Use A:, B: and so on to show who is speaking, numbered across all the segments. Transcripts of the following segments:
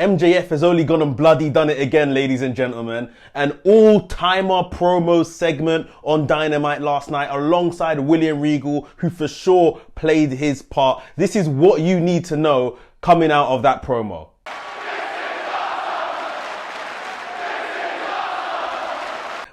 A: MJF has only gone and bloody done it again, ladies and gentlemen. An all-timer promo segment on Dynamite last night alongside William Regal, who for sure played his part. This is what you need to know coming out of that promo.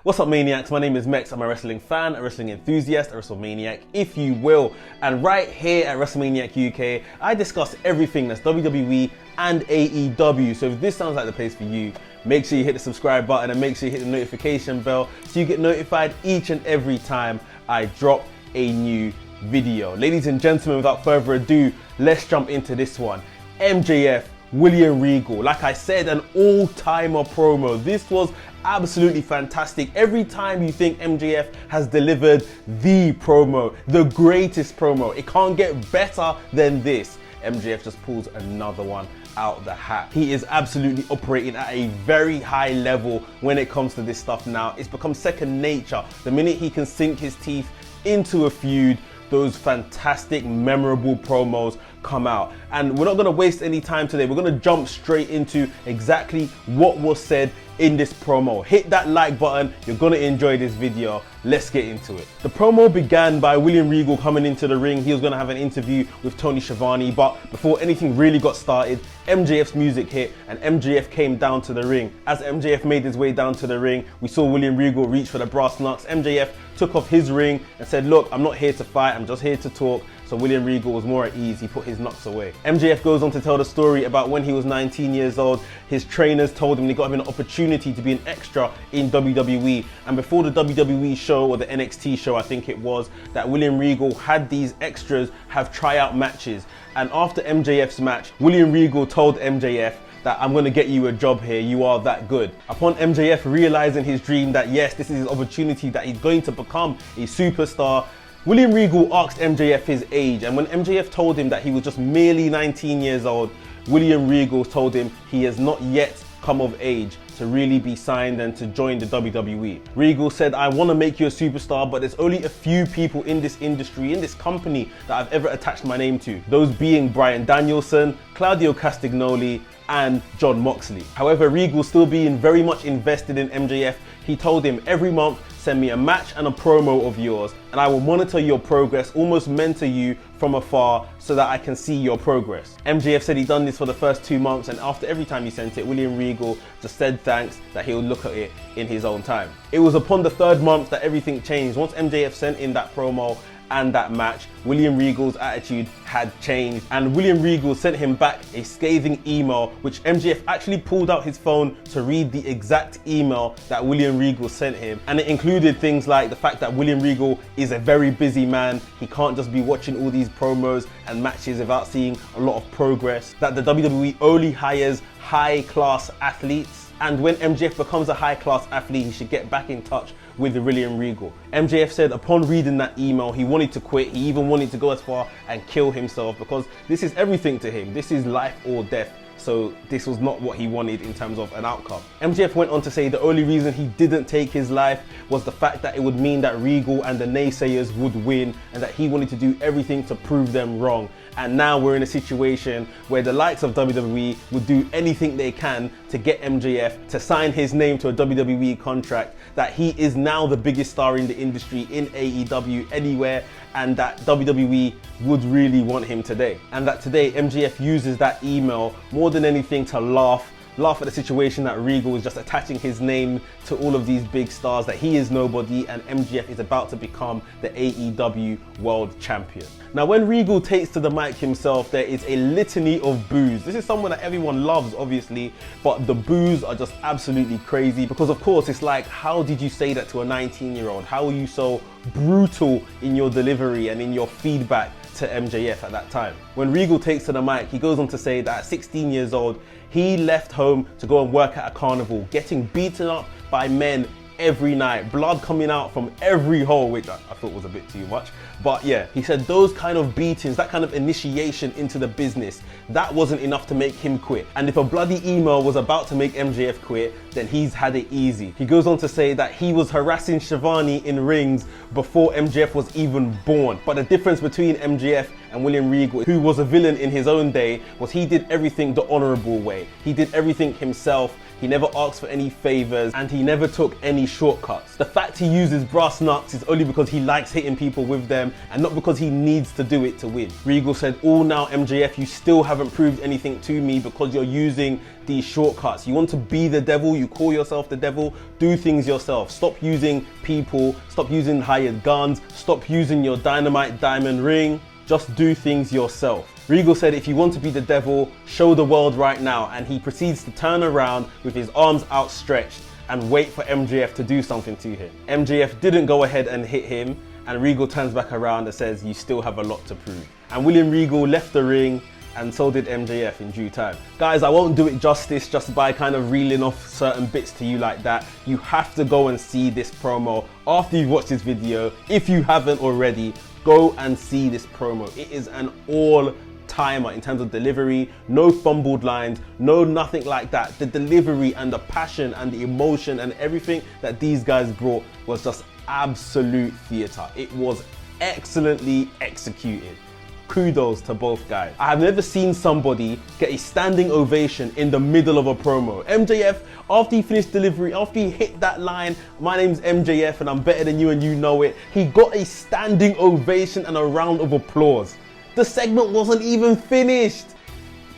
A: What's up, Maniacs? My name is Mex. I'm a wrestling fan, a wrestling enthusiast, a WrestleManiac, if you will. And right here at WrestleManiac UK, I discuss everything that's WWE and AEW. So if this sounds like the place for you, make sure you hit the subscribe button and make sure you hit the notification bell so you get notified each and every time I drop a new video. Ladies and gentlemen, without further ado, let's jump into this one. MJF, William Regal. Like I said, an all-timer promo. This was absolutely fantastic. Every time you think MJF has delivered the promo, the greatest promo, it can't get better than this. MJF just pulls another one out the hat. He is absolutely operating at a very high level when it comes to this stuff now. It's become second nature. The minute he can sink his teeth into a feud, those fantastic, memorable promos come out. And we're not gonna waste any time today. We're gonna jump straight into exactly what was said in this promo. Hit that like button. You're gonna enjoy this video. Let's get into it. The promo began by William Regal coming into the ring. He was gonna have an interview with Tony Schiavone, but before anything really got started, MJF's music hit and MJF came down to the ring. As MJF made his way down to the ring, we saw William Regal reach for the brass knucks. MJF took off his ring and said, look, I'm not here to fight, I'm just here to talk. So William Regal was more at ease. He put his knucks away. MJF goes on to tell the story about when he was 19 years old. His trainers told him they got him an opportunity to be an extra in WWE. And before the WWE show, or the NXT show I think it was, that William Regal had these extras have tryout matches. And after MJF's match, William Regal told MJF that I'm going to get you a job here, you are that good. Upon MJF realizing his dream that yes, this is his opportunity, that he's going to become a superstar, William Regal asked MJF his age, and when MJF told him that he was just merely 19 years old, William Regal told him he has not yet come of age to really be signed and to join the WWE. Regal said, I want to make you a superstar, but there's only a few people in this industry, in this company, that I've ever attached my name to. Those being Bryan Danielson, Claudio Castagnoli, and Jon Moxley. However, Regal still being very much invested in MJF, he told him every month, send me a match and a promo of yours and I will monitor your progress, almost mentor you from afar so that I can see your progress. MJF said he'd done this for the first 2 months, and after every time he sent it, William Regal just said thanks, that he'll look at it in his own time. It was upon the 3rd month that everything changed. Once MJF sent in that promo and that match, William Regal's attitude had changed, and William Regal sent him back a scathing email, which MJF actually pulled out his phone to read the exact email that William Regal sent him. And it included things like the fact that William Regal is a very busy man. He can't just be watching all these promos and matches without seeing a lot of progress, that the WWE only hires high-class athletes, and when MJF becomes a high-class athlete, he should get back in touch with William Regal. MJF said upon reading that email, he wanted to quit. He even wanted to go as far and kill himself, because this is everything to him. This is life or death. So this was not what he wanted in terms of an outcome. MJF went on to say the only reason he didn't take his life was the fact that it would mean that Regal and the naysayers would win, and that he wanted to do everything to prove them wrong. And now we're in a situation where the likes of WWE would do anything they can to get MJF to sign his name to a WWE contract, that he is now the biggest star in the industry in AEW anywhere, and that WWE would really want him today. And that today MJF uses that email more than anything to laugh at the situation that Regal is just attaching his name to all of these big stars, that he is nobody and MJF is about to become the AEW World Champion. Now, when Regal takes to the mic himself, there is a litany of boos. This is someone that everyone loves, obviously, but the boos are just absolutely crazy, because of course it's like, how did you say that to a 19-year-old? How are you so brutal in your delivery and in your feedback to MJF at that time? When Regal takes to the mic, he goes on to say that at 16 years old, he left home to go and work at a carnival, getting beaten up by men every night, blood coming out from every hole, which I thought was a bit too much. But yeah, he said those kind of beatings, that kind of initiation into the business, that wasn't enough to make him quit. And if a bloody email was about to make MJF quit, then he's had it easy. He goes on to say that he was harassing Schiavone in rings before MJF was even born. But the difference between MJF and William Regal, who was a villain in his own day, was he did everything the honorable way. He did everything himself. He never asked for any favors, and he never took any shortcuts. The fact he uses brass knucks is only because he likes hitting people with them and not because he needs to do it to win. Regal said, "All now, MJF, you still haven't proved anything to me because you're using these shortcuts. You want to be the devil, you call yourself the devil, do things yourself. Stop using people, stop using hired guns, stop using your Dynamite diamond ring. Just do things yourself." Regal said, "If you want to be the devil, show the world right now." And he proceeds to turn around with his arms outstretched and wait for MJF to do something to him. MJF didn't go ahead and hit him, and Regal turns back around and says, "You still have a lot to prove." And William Regal left the ring, and so did MJF in due time. Guys, I won't do it justice just by kind of reeling off certain bits to you like that. You have to go and see this promo after you've watched this video. If you haven't already, go and see this promo. It is an all-timer in terms of delivery. No fumbled lines, no nothing like that. The delivery and the passion and the emotion and everything that these guys brought was just absolute theatre. It was excellently executed. Kudos to both guys. I have never seen somebody get a standing ovation in the middle of a promo. MJF, after he finished delivery, after he hit that line, "My name's MJF and I'm better than you and you know it," he got a standing ovation and a round of applause. The segment wasn't even finished.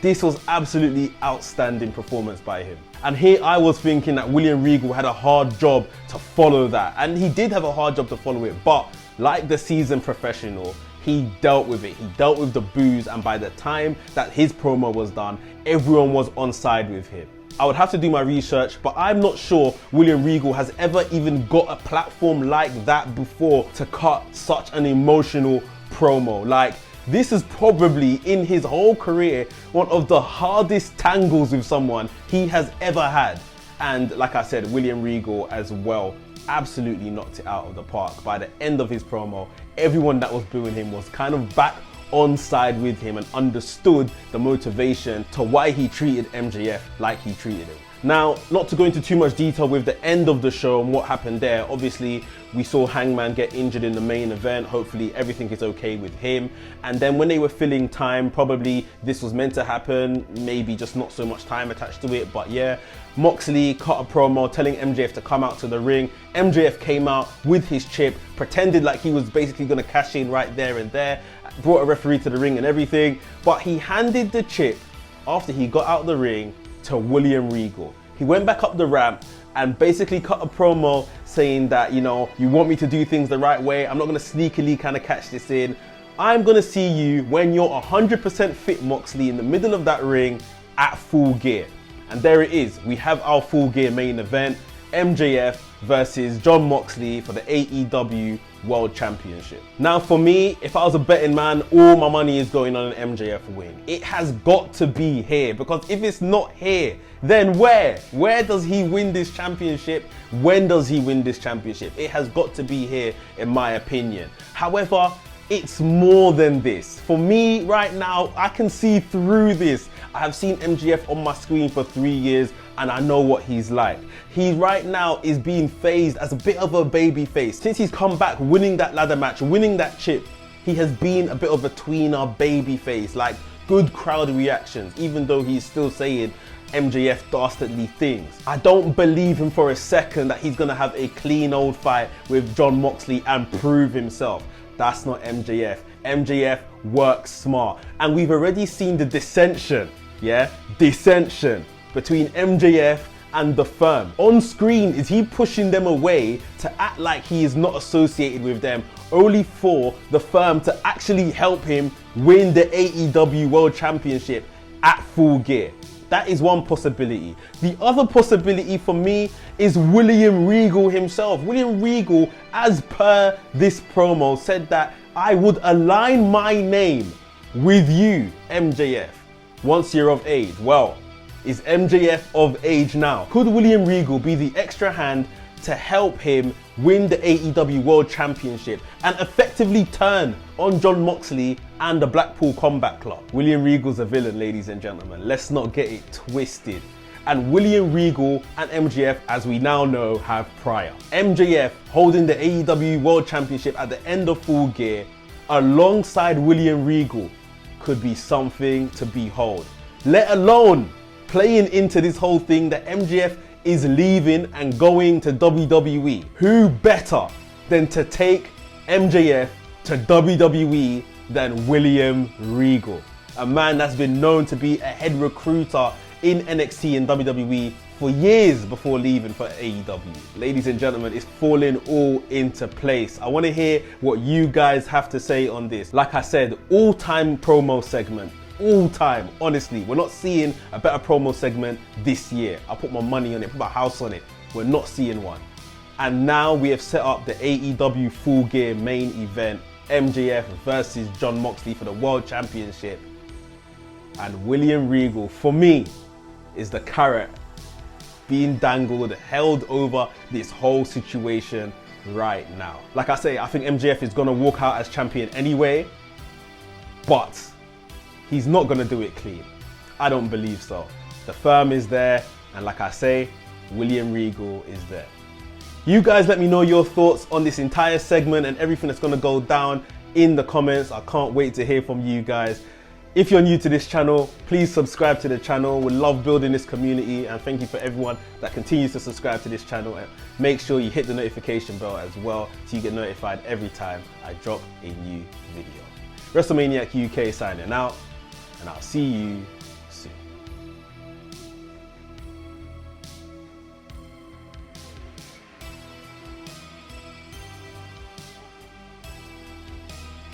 A: This was absolutely outstanding performance by him. And here I was thinking that William Regal had a hard job to follow that. And he did have a hard job to follow it, but like the seasoned professional, he dealt with it. He dealt with the boos, and by the time that his promo was done, everyone was on side with him. I would have to do my research, but I'm not sure William Regal has ever even got a platform like that before to cut such an emotional promo. Like, this is probably, in his whole career, one of the hardest tangles with someone he has ever had. And like I said, William Regal as well absolutely knocked it out of the park. By the end of his promo, everyone that was booing him was kind of back on side with him and understood the motivation to why he treated MJF like he treated him. Now, not to go into too much detail with the end of the show and what happened there, obviously we saw Hangman get injured in the main event. Hopefully everything is okay with him. And then when they were filling time, probably this was meant to happen, maybe just not so much time attached to it, but yeah. Moxley cut a promo telling MJF to come out to the ring. MJF came out with his chip, pretended like he was basically going to cash in right there and there, brought a referee to the ring and everything, but he handed the chip after he got out the ring to William Regal. He went back up the ramp and basically cut a promo saying that, you know, you want me to do things the right way. I'm not going to sneakily kind of catch this in. I'm going to see you when you're 100% fit, Moxley, in the middle of that ring at Full Gear. And there it is. We have our Full Gear main event. MJF versus Jon Moxley for the AEW World Championship. Now for me, if I was a betting man, all my money is going on an MJF win. It has got to be here, because if it's not here, then where? Where does he win this championship? When does he win this championship? It has got to be here, in my opinion. However, it's more than this. For me right now, I can see through this. I have seen MJF on my screen for 3 years and I know what he's like. He right now is being phased as a bit of a baby face. Since he's come back winning that ladder match, winning that chip, he has been a bit of a tweener baby face, like good crowd reactions, even though he's still saying MJF dastardly things. I don't believe him for a second that he's gonna have a clean old fight with Jon Moxley and prove himself. That's not MJF. MJF works smart. And we've already seen the dissension, dissension between MJF and the Firm. On screen, is he pushing them away to act like he is not associated with them, only for the Firm to actually help him win the AEW World Championship at Full Gear? That is one possibility. The other possibility for me is William Regal himself. William Regal, as per this promo, said that I would align my name with you, MJF, once you're of age. Well, is MJF of age now? Could William Regal be the extra hand to help him win the AEW World Championship and effectively turn on Jon Moxley and the Blackpool Combat Club? William Regal's a villain, ladies and gentlemen. Let's not get it twisted. And William Regal and MJF, as we now know, have prior. MJF holding the AEW World Championship at the end of Full Gear alongside William Regal could be something to behold. Let alone playing into this whole thing that MJF is leaving and going to WWE. Who better than to take MJF to WWE than William Regal? A man that's been known to be a head recruiter in NXT and WWE for years before leaving for AEW. Ladies and gentlemen, it's falling all into place. I want to hear what you guys have to say on this. Like I said, all-time promo segment. All time, honestly. We're not seeing a better promo segment this year. I put my money on it, put my house on it. We're not seeing one. And now we have set up the AEW Full Gear main event, MJF versus Jon Moxley for the World Championship. And William Regal, for me, is the carrot being dangled, held over this whole situation right now. Like I say, I think MJF is gonna walk out as champion anyway, but he's not gonna do it clean. I don't believe so. The firm is there, and like I say, William Regal is there. You guys let me know your thoughts on this entire segment and everything that's gonna go down in the comments. I can't wait to hear from you guys. If you're new to this channel, please subscribe to the channel. We love building this community, and thank you for everyone that continues to subscribe to this channel. And make sure you hit the notification bell as well so you get notified every time I drop a new video. WrestleManiac UK signing out, and I'll see you